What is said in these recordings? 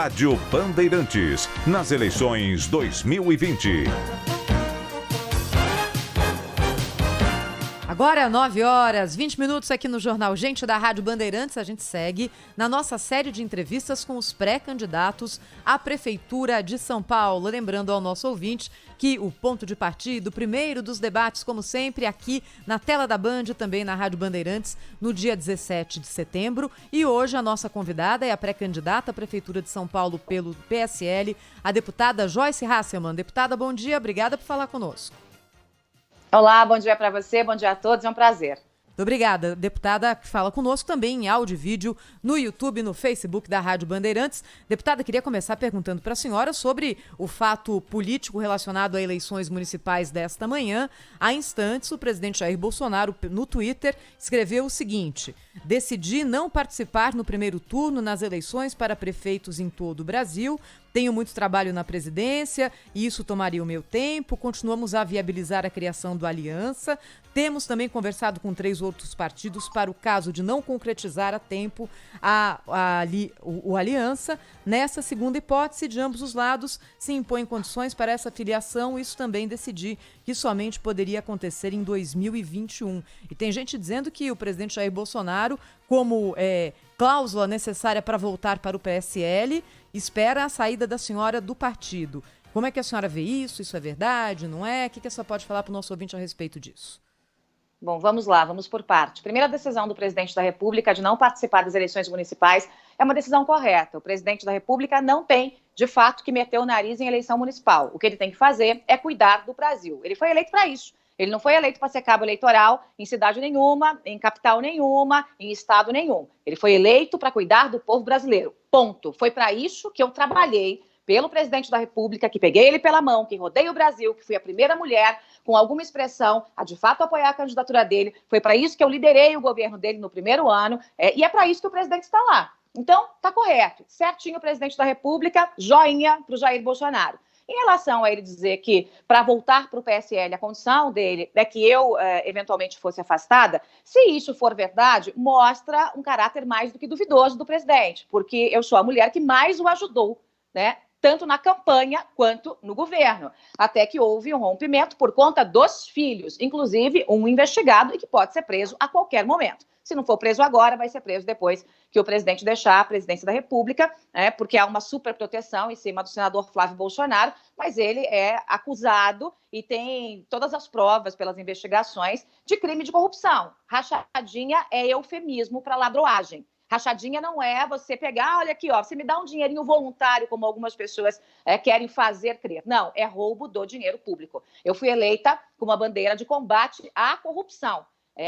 Rádio Bandeirantes, nas eleições 2020. Agora, 9h20 aqui no Jornal Gente da Rádio Bandeirantes. A gente segue na nossa série de entrevistas com os pré-candidatos à Prefeitura de São Paulo. Lembrando ao nosso ouvinte que o ponto de partida, o primeiro dos debates, como sempre, aqui na tela da Band, também na Rádio Bandeirantes, no dia 17 de setembro. E hoje a nossa convidada é a pré-candidata à Prefeitura de São Paulo pelo PSL, a deputada Joyce Hasselmann. Deputada, bom dia, obrigada por falar conosco. Olá, bom dia para você, bom dia a todos, é um prazer. Muito obrigada. Deputada que fala conosco também em áudio e vídeo no YouTube, no Facebook da Rádio Bandeirantes. Deputada, queria começar perguntando para a senhora sobre o fato político relacionado a eleições municipais desta manhã. Há instantes, o presidente Jair Bolsonaro, no Twitter, escreveu o seguinte: decidi não participar no primeiro turno nas eleições para prefeitos em todo o Brasil. Tenho muito trabalho na presidência e isso tomaria o meu tempo. Continuamos a viabilizar a criação do Aliança. Temos também conversado com 3 outros partidos para o caso de não concretizar a tempo o Aliança. Nessa segunda hipótese, de ambos os lados se impõem condições para essa filiação. Isso também decidi que somente poderia acontecer em 2021. E tem gente dizendo que o presidente Jair Bolsonaro, como cláusula necessária para voltar para o PSL, espera a saída da senhora do partido. Como é que a senhora vê isso? Isso é verdade, não é? O que a senhora pode falar para o nosso ouvinte a respeito disso? Bom, vamos lá, vamos por parte. Primeira decisão do presidente da República de não participar das eleições municipais é uma decisão correta. O presidente da República não tem, de fato, que meter o nariz em eleição municipal. O que ele tem que fazer é cuidar do Brasil. Ele foi eleito para isso. Ele não foi eleito para ser cabo eleitoral em cidade nenhuma, em capital nenhuma, em estado nenhum. Ele foi eleito para cuidar do povo brasileiro. Ponto. Foi para isso que eu trabalhei pelo presidente da República, que peguei ele pela mão, que rodei o Brasil, que fui a primeira mulher com alguma expressão a de fato apoiar a candidatura dele. Foi para isso que eu liderei o governo dele no primeiro ano, e é para isso que o presidente está lá. Então, tá correto. Certinho o presidente da República, joinha para o Jair Bolsonaro. Em relação a ele dizer que, para voltar para o PSL, a condição dele é que eu, eventualmente, fosse afastada, se isso for verdade, mostra um caráter mais do que duvidoso do presidente, porque eu sou a mulher que mais o ajudou, né? Tanto na campanha quanto no governo. Até que houve um rompimento por conta dos filhos, inclusive um investigado e que pode ser preso a qualquer momento. Se não for preso agora, vai ser preso depois que o presidente deixar a presidência da República, porque há uma superproteção em cima do senador Flávio Bolsonaro, mas ele é acusado e tem todas as provas pelas investigações de crime de corrupção. Rachadinha é eufemismo para ladroagem. Rachadinha não é você pegar, olha aqui, ó, você me dá um dinheirinho voluntário, como algumas pessoas querem fazer crer. Não, é roubo do dinheiro público. Eu fui eleita com uma bandeira de combate à corrupção.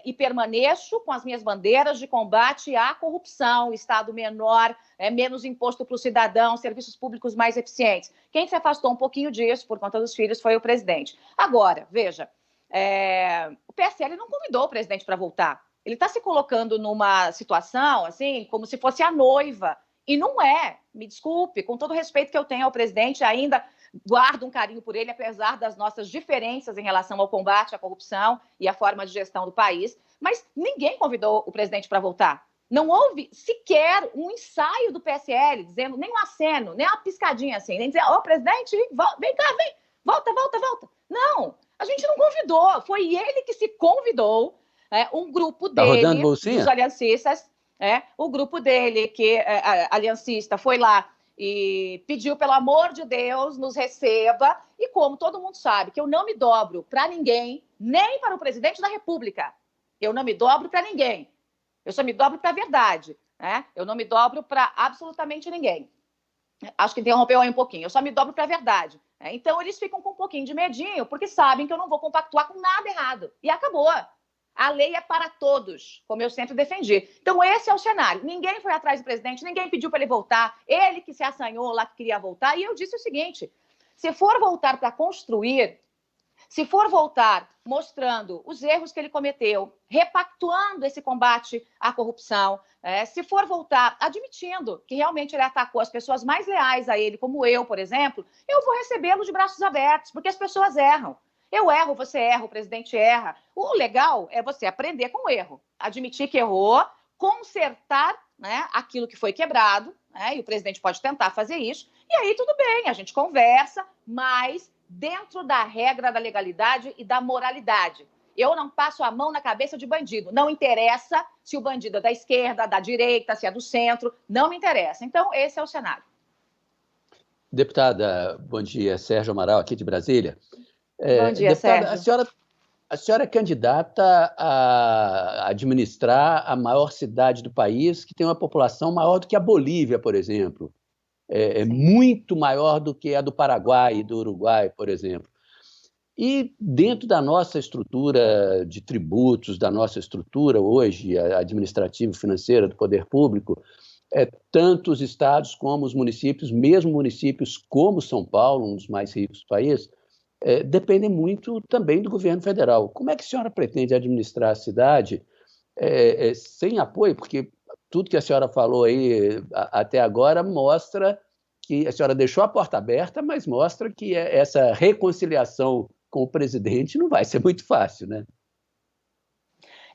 E permaneço com as minhas bandeiras de combate à corrupção, Estado menor, menos imposto para o cidadão, serviços públicos mais eficientes. Quem se afastou um pouquinho disso, por conta dos filhos, foi o presidente. Agora, veja, o PSL não convidou o presidente para voltar. Ele está se colocando numa situação, assim, como se fosse a noiva. E não é, me desculpe, com todo o respeito que eu tenho ao presidente, ainda guardo um carinho por ele, apesar das nossas diferenças em relação ao combate à corrupção e à forma de gestão do país. Mas ninguém convidou o presidente para voltar. Não houve sequer um ensaio do PSL, dizendo nem um aceno, nem uma piscadinha assim, nem dizer, presidente, vem cá, vem, volta. Não, a gente não convidou, foi ele que se convidou. Um grupo dele, dos aliancistas, o grupo dele, que aliancista, foi lá e pediu, pelo amor de Deus, nos receba. E como todo mundo sabe que eu não me dobro para ninguém, nem para o presidente da República. Eu não me dobro para ninguém. Eu só me dobro para a verdade. Eu não me dobro para absolutamente ninguém. Acho que interrompeu aí um pouquinho. Eu só me dobro para a verdade. Então, eles ficam com um pouquinho de medinho, porque sabem que eu não vou compactuar com nada errado. E acabou. A lei é para todos, como eu sempre defendi. Então, esse é o cenário. Ninguém foi atrás do presidente, ninguém pediu para ele voltar. Ele que se assanhou lá que queria voltar. E eu disse o seguinte, se for voltar para construir, se for voltar mostrando os erros que ele cometeu, repactuando esse combate à corrupção, se for voltar admitindo que realmente ele atacou as pessoas mais leais a ele, como eu, por exemplo, eu vou recebê-lo de braços abertos, porque as pessoas erram. Eu erro, você erra, o presidente erra. O legal é você aprender com o erro, admitir que errou, consertar né, aquilo que foi quebrado, né, e o presidente pode tentar fazer isso, e aí tudo bem, a gente conversa, mas dentro da regra da legalidade e da moralidade. Eu não passo a mão na cabeça de bandido. Não interessa se o bandido é da esquerda, da direita, se é do centro, não me interessa. Então, esse é o cenário. Deputada, bom dia. Sérgio Amaral, aqui de Brasília. Bom dia, deputada, Sérgio. a senhora é candidata a administrar a maior cidade do país, que tem uma população maior do que a Bolívia, por exemplo. É muito maior do que a do Paraguai e do Uruguai, por exemplo. E dentro da nossa estrutura de tributos, da nossa estrutura hoje administrativa e financeira do poder público, tanto os estados como os municípios, mesmo municípios como São Paulo, um dos mais ricos do país, dependem muito também do governo federal. Como é que a senhora pretende administrar a cidade sem apoio? Porque tudo que a senhora falou aí até agora mostra que a senhora deixou a porta aberta, mas mostra que essa reconciliação com o presidente não vai ser muito fácil, né?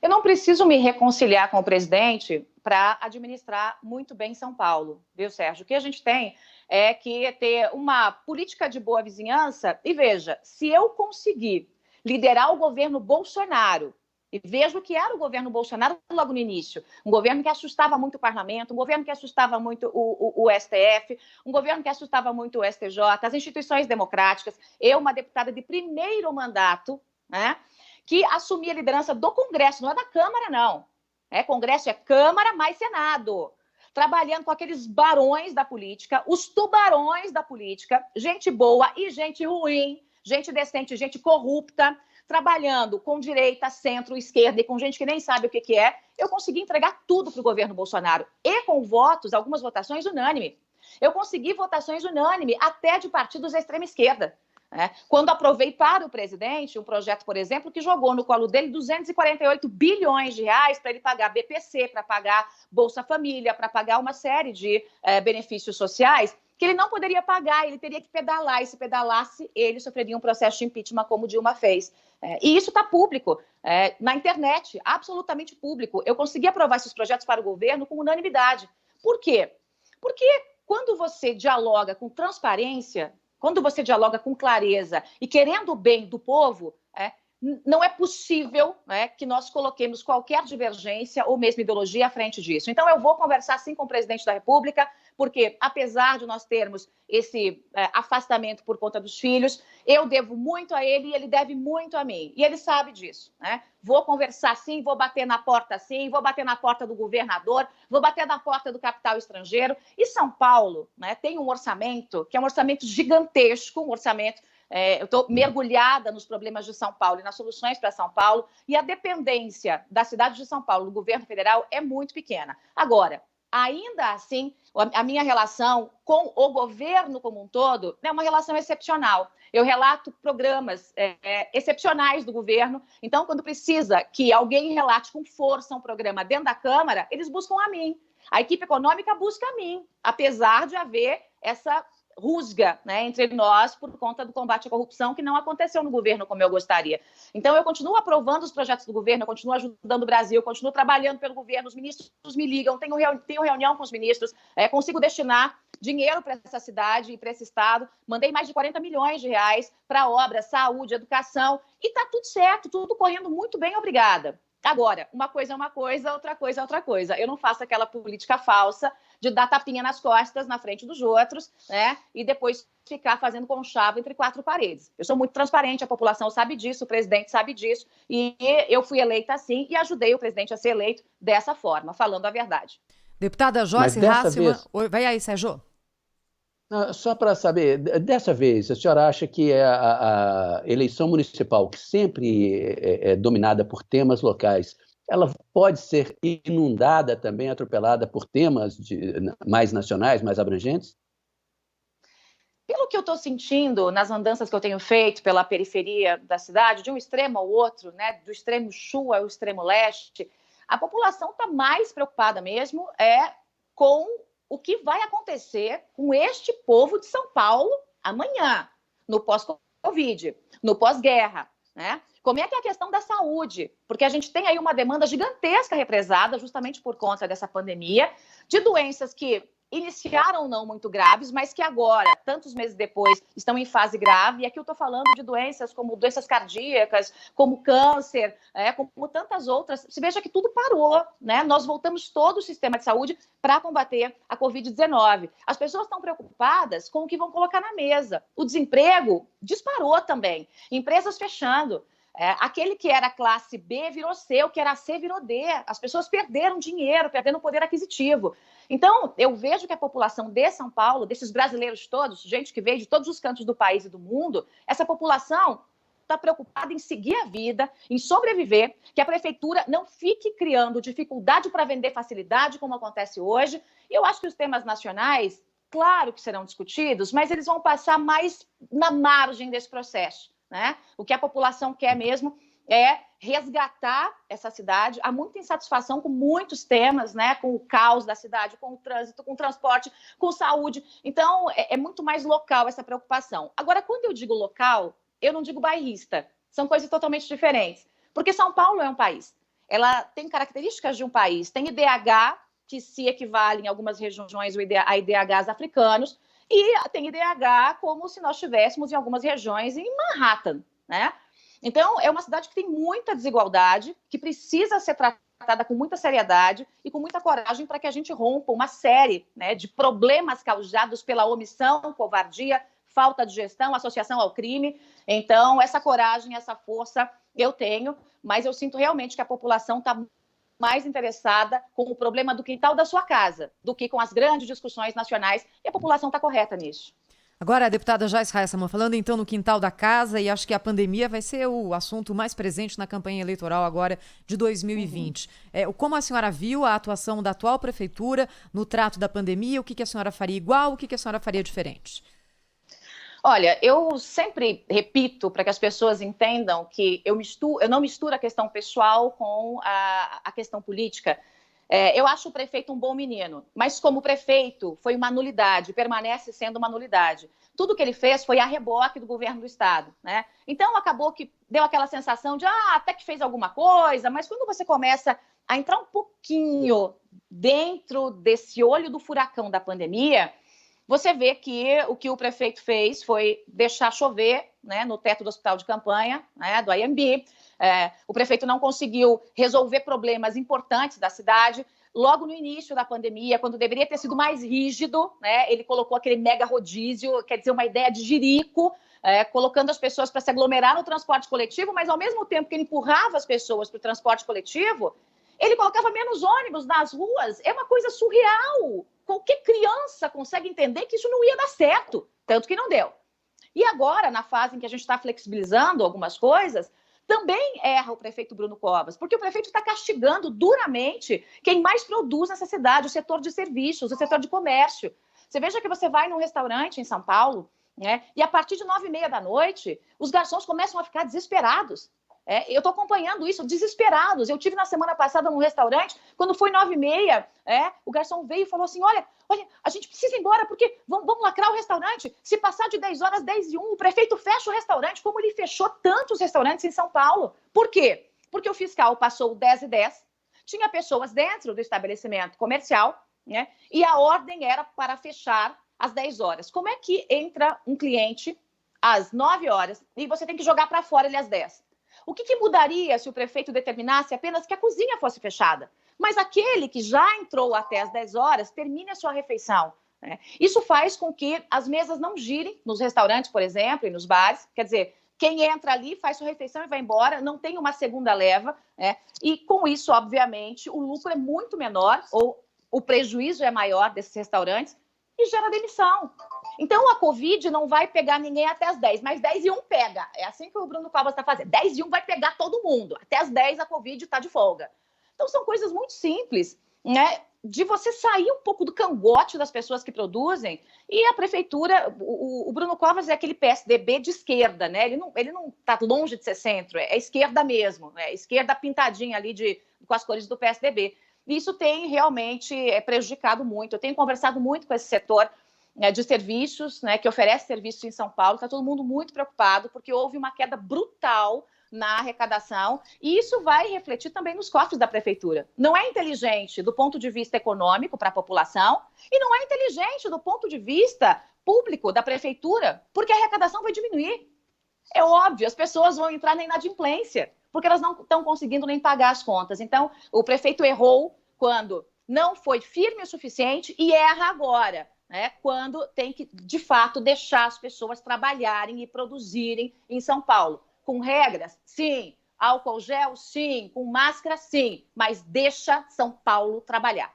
Eu não preciso me reconciliar com o presidente para administrar muito bem São Paulo, viu, Sérgio? O que a gente tem é que ter uma política de boa vizinhança. E veja, se eu conseguir liderar o governo Bolsonaro, e vejo o que era o governo Bolsonaro logo no início, um governo que assustava muito o parlamento, um governo que assustava muito o STF, um governo que assustava muito o STJ, as instituições democráticas. Eu, uma deputada de primeiro mandato, né, que assumia a liderança do Congresso, não é da Câmara, não. Congresso é Câmara mais Senado. Trabalhando com aqueles barões da política, os tubarões da política, gente boa e gente ruim, gente decente, gente corrupta, trabalhando com direita, centro, esquerda e com gente que nem sabe o que é, eu consegui entregar tudo para o governo Bolsonaro. E com votos, algumas votações unânimes. Eu consegui votações unânimes até de partidos da extrema esquerda. Quando aprovei para o presidente um projeto, por exemplo, que jogou no colo dele 248 bilhões de reais para ele pagar BPC, para pagar Bolsa Família, para pagar uma série de benefícios sociais, que ele não poderia pagar, ele teria que pedalar, e se pedalasse, ele sofreria um processo de impeachment como Dilma fez. E isso está público, na internet, absolutamente público. Eu consegui aprovar esses projetos para o governo com unanimidade. Por quê? Porque quando você dialoga com transparência, quando você dialoga com clareza e querendo o bem do povo, não é possível que nós coloquemos qualquer divergência ou mesmo ideologia à frente disso. Então, eu vou conversar, sim, com o presidente da República, porque, apesar de nós termos esse afastamento por conta dos filhos, eu devo muito a ele e ele deve muito a mim. E ele sabe disso. Vou conversar, sim, vou bater na porta, sim, vou bater na porta do governador, vou bater na porta do capital estrangeiro. E São Paulo tem um orçamento que é um orçamento gigantesco, um orçamento... eu estou mergulhada nos problemas de São Paulo e nas soluções para São Paulo, e a dependência da cidade de São Paulo do governo federal é muito pequena. Agora, ainda assim, a minha relação com o governo como um todo é uma relação excepcional. Eu relato programas excepcionais do governo, então, quando precisa que alguém relate com força um programa dentro da Câmara, eles buscam a mim. A equipe econômica busca a mim, apesar de haver essa rusga entre nós por conta do combate à corrupção que não aconteceu no governo como eu gostaria. Então, eu continuo aprovando os projetos do governo, eu continuo ajudando o Brasil, eu continuo trabalhando pelo governo, os ministros me ligam, tenho reunião com os ministros, consigo destinar dinheiro para essa cidade e para esse estado, mandei mais de 40 milhões de reais para obras, saúde, educação, e está tudo certo, tudo correndo muito bem, obrigada. Agora, uma coisa é uma coisa, outra coisa é outra coisa. Eu não faço aquela política falsa de dar tapinha nas costas na frente dos outros, e depois ficar fazendo conchavo entre quatro paredes. Eu sou muito transparente, a população sabe disso, o presidente sabe disso, e eu fui eleita assim e ajudei o presidente a ser eleito dessa forma, falando a verdade. Deputada Joyce Hasselmann... Vai aí, Sérgio. Só para saber, dessa vez, a senhora acha que a eleição municipal, que sempre é dominada por temas locais, ela pode ser inundada também, atropelada por temas mais nacionais, mais abrangentes? Pelo que eu estou sentindo nas andanças que eu tenho feito pela periferia da cidade, de um extremo ao outro, do extremo sul ao extremo leste, a população está mais preocupada mesmo com o que vai acontecer com este povo de São Paulo amanhã, no pós-Covid, no pós-guerra, Como é que é a questão da saúde? Porque a gente tem aí uma demanda gigantesca represada justamente por conta dessa pandemia, de doenças que iniciaram não muito graves, mas que agora, tantos meses depois, estão em fase grave. E aqui eu estou falando de doenças como doenças cardíacas, como câncer, como tantas outras. Se veja que tudo parou, né? Nós voltamos todo o sistema de saúde para combater a Covid-19. As pessoas estão preocupadas com o que vão colocar na mesa. O desemprego disparou também. Empresas fechando. Aquele que era classe B virou C, o que era C virou D. As pessoas perderam dinheiro, perderam poder aquisitivo. Então, eu vejo que a população de São Paulo, desses brasileiros todos, gente que veio de todos os cantos do país e do mundo, essa população está preocupada em seguir a vida, em sobreviver, que a prefeitura não fique criando dificuldade para vender facilidade, como acontece hoje. Eu acho que os temas nacionais, claro que serão discutidos, mas eles vão passar mais na margem desse processo. Né? O que a população quer mesmo é resgatar essa cidade. Há muita insatisfação com muitos temas, né? Com o caos da cidade, com o trânsito, com o transporte, com saúde. Então, é muito mais local essa preocupação. Agora, quando eu digo local, eu não digo bairrista. São coisas totalmente diferentes. Porque São Paulo é um país. Ela tem características de um país. Tem IDH, que se equivale em algumas regiões a IDHs africanos, e tem IDH como se nós tivéssemos em algumas regiões em Manhattan, né? Então, é uma cidade que tem muita desigualdade, que precisa ser tratada com muita seriedade e com muita coragem para que a gente rompa uma série, né, de problemas causados pela omissão, covardia, falta de gestão, associação ao crime. Então, essa coragem, essa força eu tenho, mas eu sinto realmente que a população está mais interessada com o problema do quintal da sua casa do que com as grandes discussões nacionais, e a população está correta nisso. Agora, a deputada Joyce Hasselmann, falando então no quintal da casa, e acho que a pandemia vai ser o assunto mais presente na campanha eleitoral agora de 2020. Como a senhora viu a atuação da atual prefeitura no trato da pandemia? O que a senhora faria igual, o que a senhora faria diferente? Olha, eu sempre repito para que as pessoas entendam que eu não misturo a questão pessoal com a questão política. Eu acho o prefeito um bom menino, mas como prefeito foi uma nulidade, permanece sendo uma nulidade. Tudo que ele fez foi a reboque do governo do estado, né? Então acabou que deu aquela sensação de até que fez alguma coisa, mas quando você começa a entrar um pouquinho dentro desse olho do furacão da pandemia, você vê que o que o prefeito fez foi deixar chover, né, no teto do hospital de campanha, né, do IMB. O prefeito não conseguiu resolver problemas importantes da cidade. Logo no início da pandemia, quando deveria ter sido mais rígido, né, ele colocou aquele mega rodízio, quer dizer, uma ideia de jirico, colocando as pessoas para se aglomerar no transporte coletivo, mas ao mesmo tempo que ele empurrava as pessoas para o transporte coletivo, ele colocava menos ônibus nas ruas. É uma coisa surreal. Qualquer criança consegue entender que isso não ia dar certo, tanto que não deu. E agora, na fase em que a gente está flexibilizando algumas coisas, também erra o prefeito Bruno Covas, porque o prefeito está castigando duramente quem mais produz nessa cidade, o setor de serviços, o setor de comércio. Você veja que você vai num restaurante em São Paulo, né, e a partir de 9h30 da noite, os garçons começam a ficar desesperados. Eu estou acompanhando isso, desesperados. Eu tive na semana passada num restaurante, quando foi 9h30, o garçom veio e falou assim, olha, a gente precisa ir embora porque vamos lacrar o restaurante. Se passar de 10 horas, 10h01, o prefeito fecha o restaurante, como ele fechou tantos restaurantes em São Paulo. Por quê? Porque o fiscal passou 10h10, tinha pessoas dentro do estabelecimento comercial, né, e a ordem era para fechar às 10 horas. Como é que entra um cliente às 9 horas e você tem que jogar para fora ele às 10? O que mudaria se o prefeito determinasse apenas que a cozinha fosse fechada? Mas aquele que já entrou até às 10 horas, termine a sua refeição, né? Isso faz com que as mesas não girem nos restaurantes, por exemplo, e nos bares. Quer dizer, quem entra ali faz sua refeição e vai embora, não tem uma segunda leva, né? E com isso, obviamente, o lucro é muito menor, ou o prejuízo é maior desses restaurantes, e gera demissão. Então, a Covid não vai pegar ninguém até as 10, mas 10h01 pega. É assim que o Bruno Covas está fazendo. 10h01 vai pegar todo mundo. Até as 10 a Covid está de folga. Então, são coisas muito simples, né, de você sair um pouco do cangote das pessoas que produzem. E a prefeitura, o Bruno Covas é aquele PSDB de esquerda, né? Ele não está longe de ser centro, é esquerda mesmo, né? Esquerda pintadinha ali com as cores do PSDB. E isso tem realmente prejudicado muito. Eu tenho conversado muito com esse setor de serviços, né, que oferece serviços em São Paulo. Está todo mundo muito preocupado, porque houve uma queda brutal na arrecadação, e isso vai refletir também nos cofres da prefeitura. Não é inteligente do ponto de vista econômico para a população e não é inteligente do ponto de vista público da prefeitura, porque a arrecadação vai diminuir. É óbvio, as pessoas vão entrar na inadimplência, porque elas não estão conseguindo nem pagar as contas. Então, o prefeito errou quando não foi firme o suficiente e erra agora, né? Quando tem que, de fato, deixar as pessoas trabalharem e produzirem em São Paulo. Com regras, sim. Álcool gel, sim. Com máscara, sim. Mas deixa São Paulo trabalhar.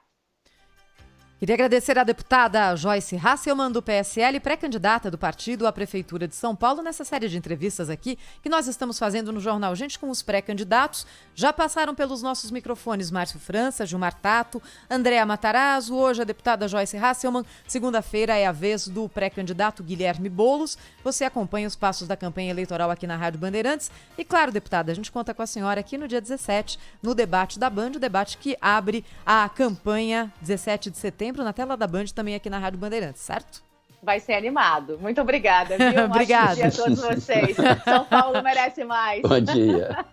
Queria agradecer à deputada Joyce Hasselmann, do PSL, pré-candidata do partido à Prefeitura de São Paulo, nessa série de entrevistas aqui que nós estamos fazendo no Jornal Gente com os pré-candidatos. Já passaram pelos nossos microfones Márcio França, Gilmar Tato, Andréa Matarazzo, hoje a deputada Joyce Hasselmann. Segunda-feira é a vez do pré-candidato Guilherme Boulos. Você acompanha os passos da campanha eleitoral aqui na Rádio Bandeirantes. E claro, deputada, a gente conta com a senhora aqui no dia 17, no debate da Band, o debate que abre a campanha 17 de setembro, na tela da Band, também aqui na Rádio Bandeirantes, certo? Vai ser animado. Muito obrigada, viu? Obrigada. Um ótimo dia a todos vocês. São Paulo merece mais. Bom dia.